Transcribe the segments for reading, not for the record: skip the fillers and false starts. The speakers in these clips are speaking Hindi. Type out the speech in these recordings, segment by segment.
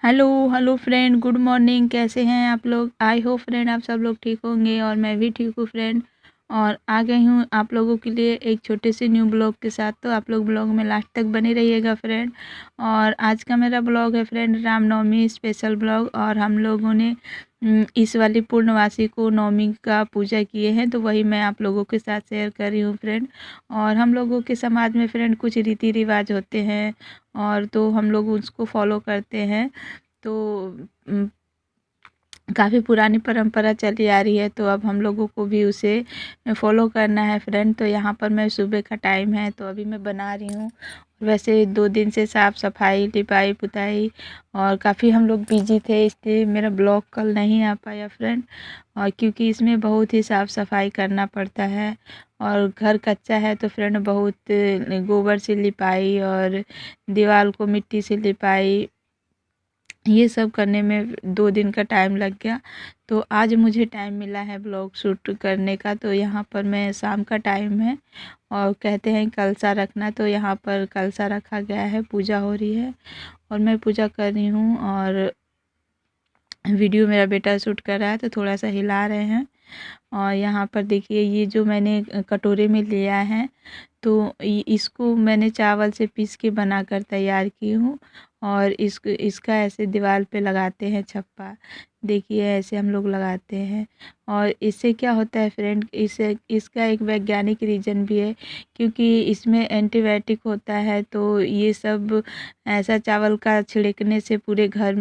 Hello hello friend, good morning. कैसे हैं आप लोग? आई होप फ्रेंड आप सब लोग ठीक होंगे और मैं भी ठीक हूँ फ्रेंड। और आ गई हूँ आप लोगों के लिए एक छोटे से न्यू ब्लॉग के साथ। तो आप लोग ब्लॉग में लास्ट तक बने रहिएगा फ्रेंड। और आज का मेरा ब्लॉग है फ्रेंड रामनवमी स्पेशल ब्लॉग। और हम लोगों ने इस वाली पूर्णवासी को नवमी का पूजा किए हैं, तो वही मैं आप लोगों के साथ शेयर कर रही हूँ फ्रेंड। और हम लोगों के समाज में फ्रेंड कुछ रीति रिवाज होते हैं और तो हम लोग उसको फॉलो करते हैं। तो काफ़ी पुरानी परंपरा चली आ रही है, तो अब हम लोगों को भी उसे फॉलो करना है फ्रेंड। तो यहाँ पर मैं सुबह का टाइम है तो अभी मैं बना रही हूँ। वैसे 2 दिन से साफ़ सफाई लिपाई पुताई और काफ़ी हम लोग बिजी थे, इसलिए मेरा ब्लॉग कल नहीं आ पाया फ्रेंड। और क्योंकि इसमें बहुत ही साफ़ सफाई करना पड़ता है और घर कच्चा है तो फ्रेंड बहुत गोबर से लिपाई और दीवार को मिट्टी से लिपाई, ये सब करने में 2 दिन का टाइम लग गया। तो आज मुझे टाइम मिला है ब्लॉग शूट करने का। तो यहाँ पर मैं शाम का टाइम है और कहते हैं कलशा रखना, तो यहाँ पर कलशा रखा गया है, पूजा हो रही है और मैं पूजा कर रही हूँ। और वीडियो मेरा बेटा शूट कर रहा है तो थोड़ा सा हिला रहे हैं। और यहाँ पर देखिए ये जो मैंने कटोरे में लिया है तो इसको मैंने चावल से पीस के बनाकर तैयार की हूँ। और इसका ऐसे दीवार पे लगाते हैं छप्पा, देखिए ऐसे हम लोग लगाते हैं। और इससे क्या होता है फ्रेंड, इसका एक वैज्ञानिक रीज़न भी है, क्योंकि इसमें एंटीबायोटिक होता है। तो ये सब ऐसा चावल का छिड़कने से पूरे घर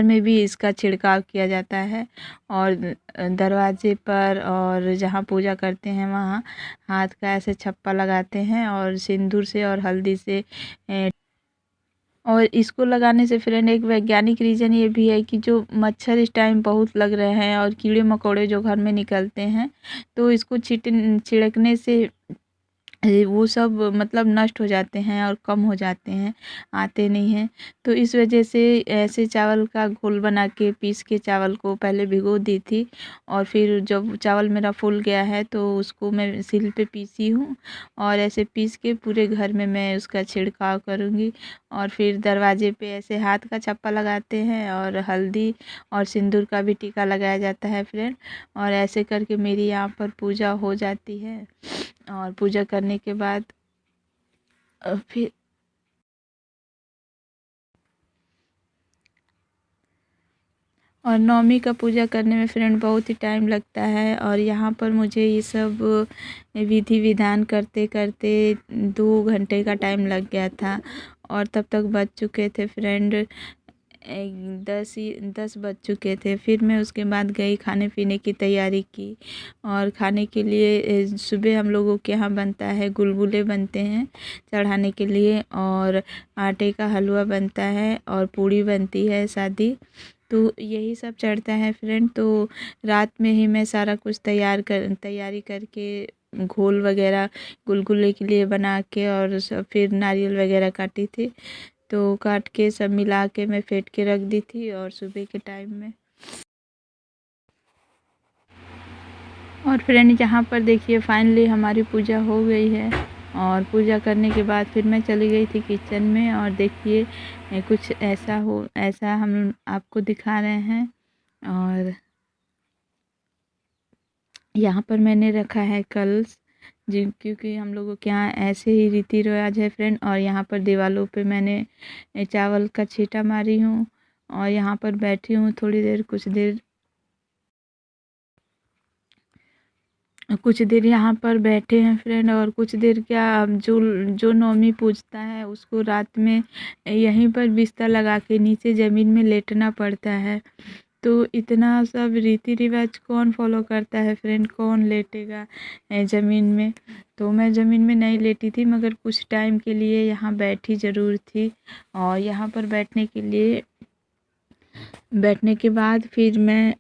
में भी इसका छिड़काव किया जाता है। और दरवाजे पर और जहाँ पूजा करते हैं वहाँ हाथ का ऐसे छप्पा लगाते हैं और सिंदूर से और हल्दी से और इसको लगाने से फ्रेंड एक वैज्ञानिक रीज़न ये भी है कि जो मच्छर इस टाइम बहुत लग रहे हैं और कीड़े मकोड़े जो घर में निकलते हैं, तो इसको छिड़कने से वो सब मतलब नष्ट हो जाते हैं और कम हो जाते हैं, आते नहीं हैं। तो इस वजह से ऐसे चावल का घोल बना के पीस के चावल को पहले भिगो दी थी। और फिर जब चावल मेरा फूल गया है तो उसको मैं सिल पे पीसी हूँ और ऐसे पीस के पूरे घर में मैं उसका छिड़काव करूँगी। और फिर दरवाजे पे ऐसे हाथ का छप्पा लगाते हैं और हल्दी और सिंदूर का भी टीका लगाया जाता है फ्रेंड। और ऐसे करके मेरी यहाँ पर पूजा हो जाती है। और पूजा करने के बाद फिर और नवमी का पूजा करने में फ्रेंड बहुत ही टाइम लगता है। और यहाँ पर मुझे ये सब विधि विधान करते करते 2 घंटे का टाइम लग गया था। और तब तक बज चुके थे फ्रेंड 10 बज चुके थे। फिर मैं उसके बाद गई, खाने पीने की तैयारी की। और खाने के लिए सुबह हम लोगों के यहाँ बनता है, गुलगुले बनते हैं चढ़ाने के लिए और आटे का हलवा बनता है और पूड़ी बनती है सादी। तो यही सब चढ़ता है फ्रेंड। तो रात में ही मैं सारा कुछ तैयारी करके घोल वगैरह गुलगुले के लिए बना के और फिर नारियल वगैरह काटी थी, तो काट के सब मिला के मैं फेंट के रख दी थी। और सुबह के टाइम में और फ्रेंड यहाँ पर देखिए फाइनली हमारी पूजा हो गई है। और पूजा करने के बाद फिर मैं चली गई थी किचन में और देखिए कुछ ऐसा हम आपको दिखा रहे हैं। और यहाँ पर मैंने रखा है कलश, जी क्योंकि हम लोगों के यहाँ ऐसे ही रीति रिवाज है फ्रेंड। और यहाँ पर दीवारों पे मैंने चावल का छींटा मारी हूँ और यहाँ पर बैठी हूँ थोड़ी देर, कुछ देर यहाँ पर बैठे हैं फ्रेंड। और कुछ देर क्या, अब जो जो नवमी पूजता है उसको रात में यहीं पर बिस्तर लगा के नीचे ज़मीन में लेटना पड़ता है। तो इतना सब रीति रिवाज कौन फॉलो करता है फ्रेंड, कौन लेटेगा ज़मीन में। तो मैं ज़मीन में नहीं लेटी थी मगर कुछ टाइम के लिए यहाँ बैठी ज़रूर थी। और यहाँ पर बैठने के बाद फिर मैं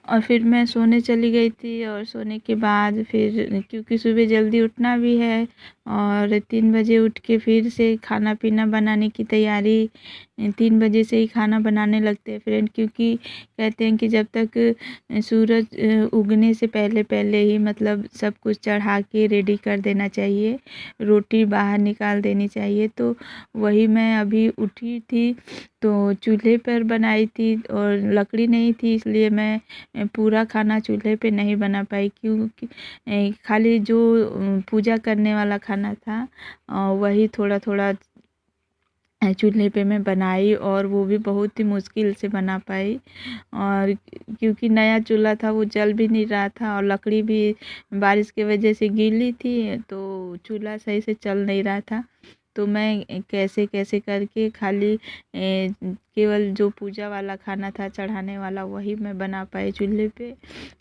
और फिर मैं सोने चली गई थी। और सोने के बाद फिर क्योंकि सुबह जल्दी उठना भी है और 3 बजे उठ के फिर से खाना पीना बनाने की तैयारी, 3 बजे से ही खाना बनाने लगते हैं फ्रेंड, क्योंकि कहते हैं कि जब तक सूरज उगने से पहले पहले ही मतलब सब कुछ चढ़ा के रेडी कर देना चाहिए, रोटी बाहर निकाल देनी चाहिए। तो वही मैं अभी उठी थी तो चूल्हे पर बनाई थी और लकड़ी नहीं थी, इसलिए मैं पूरा खाना चूल्हे पे नहीं बना पाई, क्योंकि खाली जो पूजा करने वाला खाना था वही थोड़ा थोड़ा चूल्हे पे मैं बनाई, और वो भी बहुत ही मुश्किल से बना पाई। और क्योंकि नया चूल्हा था वो जल भी नहीं रहा था और लकड़ी भी बारिश की वजह से गीली थी, तो चूल्हा सही से चल नहीं रहा था। तो मैं कैसे कैसे करके खाली केवल जो पूजा वाला खाना था चढ़ाने वाला वही मैं बना पाई चूल्हे पे।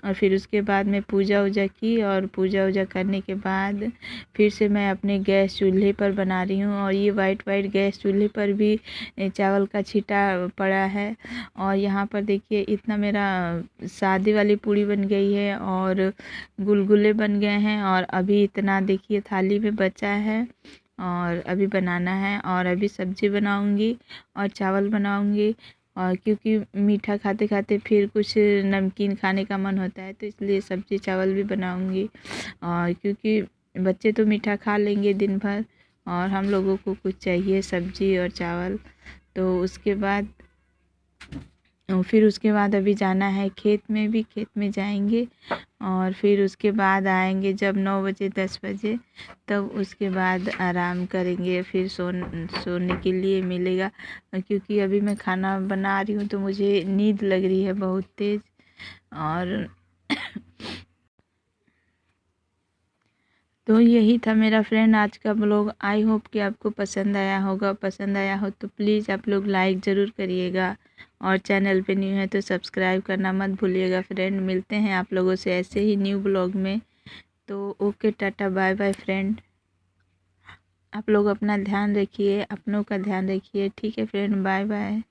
और फिर उसके बाद मैं पूजा वूजा की, और पूजा वूजा करने के बाद फिर से मैं अपने गैस चूल्हे पर बना रही हूँ। और ये वाइट वाइट गैस चूल्हे पर भी चावल का छींटा पड़ा है। और यहाँ पर देखिए इतना मेरा सादी वाली पूड़ी बन गई है और गुलगुले बन गए हैं, और अभी इतना देखिए थाली में बचा है और अभी बनाना है। और अभी सब्ज़ी बनाऊंगी और चावल बनाऊंगी, और क्योंकि मीठा खाते खाते फिर कुछ नमकीन खाने का मन होता है, तो इसलिए सब्ज़ी चावल भी बनाऊंगी। और क्योंकि बच्चे तो मीठा खा लेंगे दिन भर और हम लोगों को कुछ चाहिए सब्ज़ी और चावल। तो उसके बाद फिर उसके बाद अभी जाना है खेत में, भी खेत में जाएंगे और फिर उसके बाद आएंगे जब 9 बजे 10 बजे, तब उसके बाद आराम करेंगे। फिर सोने के लिए मिलेगा, क्योंकि अभी मैं खाना बना रही हूँ तो मुझे नींद लग रही है बहुत तेज़। और तो यही था मेरा फ्रेंड आज का ब्लॉग। आई होप कि आपको पसंद आया होगा। पसंद आया हो तो प्लीज़ आप लोग लाइक ज़रूर करिएगा, और चैनल पे न्यू है तो सब्सक्राइब करना मत भूलिएगा फ्रेंड। मिलते हैं आप लोगों से ऐसे ही न्यू ब्लॉग में। तो okay, tata bye bye friend. आप लोग अपना ध्यान रखिए, अपनों का ध्यान रखिए। ठीक है फ्रेंड, बाय बाय।